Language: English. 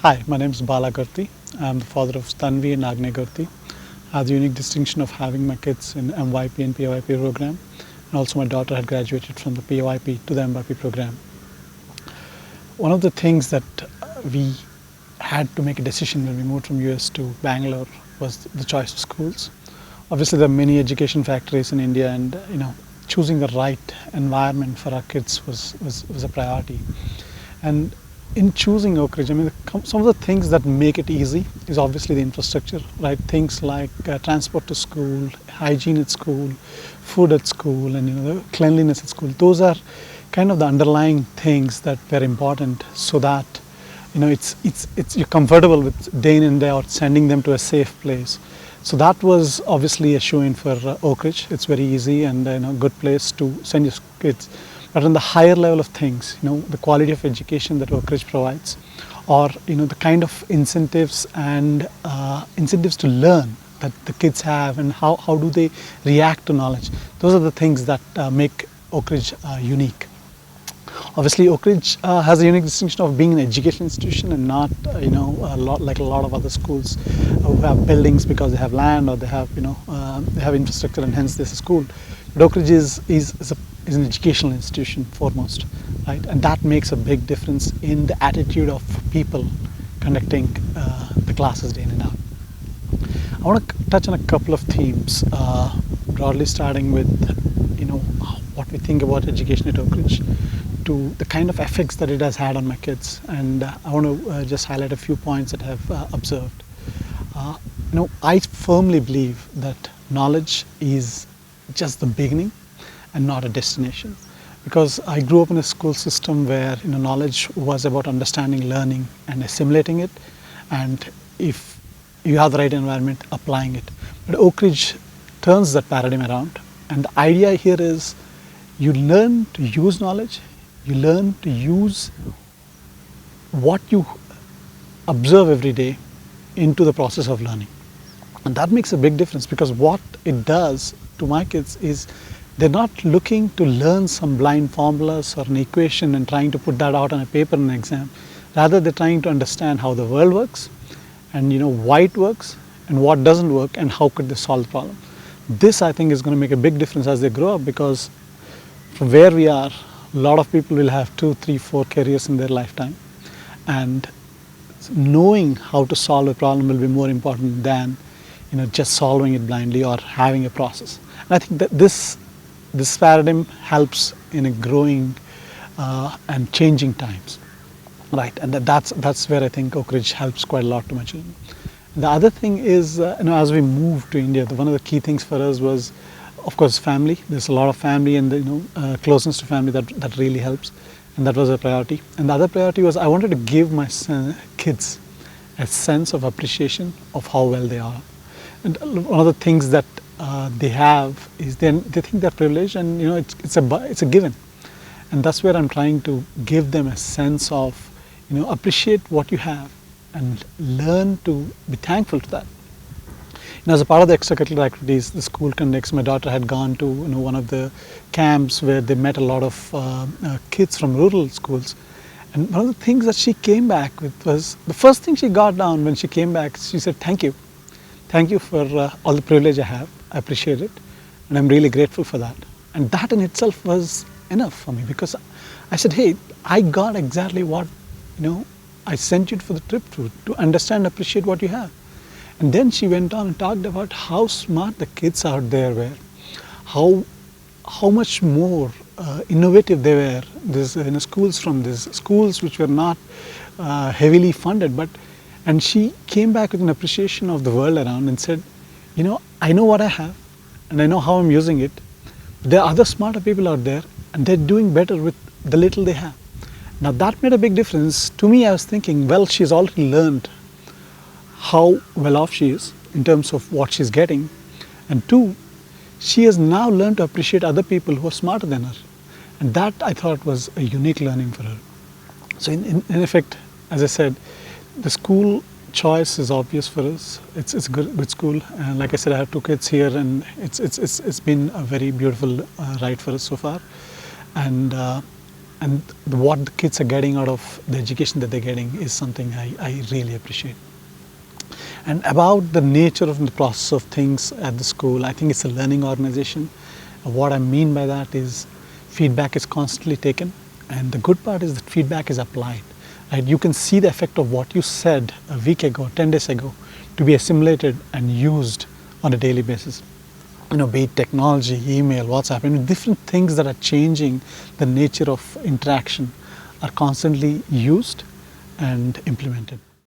Hi, my name is Bala Gurti. I'm the father of Tanvi and Agne Gurti. I have the unique distinction of having my kids in MYP and PYP program, and also my daughter had graduated from the PYP to the MYP program. One of the things that we had to make a decision when we moved from US to Bangalore was the choice of schools. Obviously, there are many education factories in India, and choosing the right environment for our kids was a priority. And in choosing Oakridge, some of the things that make it easy is obviously the infrastructure, right? Things like transport to school, hygiene at school, food at school, and the cleanliness at school. Those are kind of the underlying things that were important, so that you're comfortable with day in and day out sending them to a safe place. So that was obviously a shoe-in for Oakridge. It's very easy and a good place to send your kids. But on the higher level of things, the quality of education that Oakridge provides, or the kind of incentives and incentives to learn that the kids have, and how do they react to knowledge. Those are the things that make Oakridge unique. Obviously, Oakridge has a unique distinction of being an education institution and not, a lot of other schools who have buildings because they have land, or they have, they have infrastructure, and hence there's a school. But Oakridge is an educational institution foremost, right? And that makes a big difference in the attitude of people conducting the classes day in and out. I want to touch on a couple of themes, broadly starting with, what we think about education at Oakridge, to the kind of effects that it has had on my kids. And I want to just highlight a few points that I have observed. I firmly believe that knowledge is just the beginning and not a destination, because I grew up in a school system where knowledge was about understanding, learning, and assimilating it, and if you have the right environment, applying it. But Oakridge turns that paradigm around, and the idea here is you learn to use knowledge, you learn to use what you observe every day into the process of learning. And that makes a big difference, because what it does to my kids is they're not looking to learn some blind formulas or an equation and trying to put that out on a paper in an exam. Rather, they're trying to understand how the world works, and why it works, and what doesn't work, and how could they solve the problem. This, I think, is going to make a big difference as they grow up, because from where we are, a lot of people will have 2, 3, 4 careers in their lifetime, and knowing how to solve a problem will be more important than just solving it blindly or having a process. And I think that this paradigm helps in a growing and changing times, right? And that's where I think Oakridge helps quite a lot to my children. The other thing is, as we moved to India, one of the key things for us was, of course, family. There's a lot of family, and closeness to family that really helps, and that was a priority. And the other priority was I wanted to give my kids a sense of appreciation of how well they are. And one of the things that they have is they think they're privileged, and it's a given, and that's where I'm trying to give them a sense of appreciate what you have and learn to be thankful to that. As a part of the extracurricular activities the school conducts, my daughter had gone to one of the camps where they met a lot of kids from rural schools, and one of the things that she came back with was, the first thing she got down when she came back, she said, "Thank you. Thank you for all the privilege I have. I appreciate it, and I'm really grateful for that." And that in itself was enough for me, because I said, "Hey, I got exactly what I sent you for the trip to understand, appreciate what you have." And then she went on and talked about how smart the kids out there were, how much more innovative they were. There's schools from these schools which were not heavily funded, and she came back with an appreciation of the world around and said, I know what I have, and I know how I'm using it. There are other smarter people out there, and they're doing better with the little they have. Now that made a big difference. To me, I was thinking, well, she's already learned how well off she is in terms of what she's getting, and 2, she has now learned to appreciate other people who are smarter than her, and that I thought was a unique learning for her. So in effect, as I said, the school choice is obvious for us. It's a good school, and like I said, I have 2 kids here, and it's been a very beautiful ride for us so far. And and what the kids are getting out of the education that they're getting is something I really appreciate. And about the nature of the process of things at the school, I think it's a learning organization. What I mean by that is feedback is constantly taken, and the good part is that feedback is applied. Right? You can see the effect of what you said a week ago, 10 days ago, to be assimilated and used on a daily basis. Be it technology, email, WhatsApp, different things that are changing the nature of interaction are constantly used and implemented.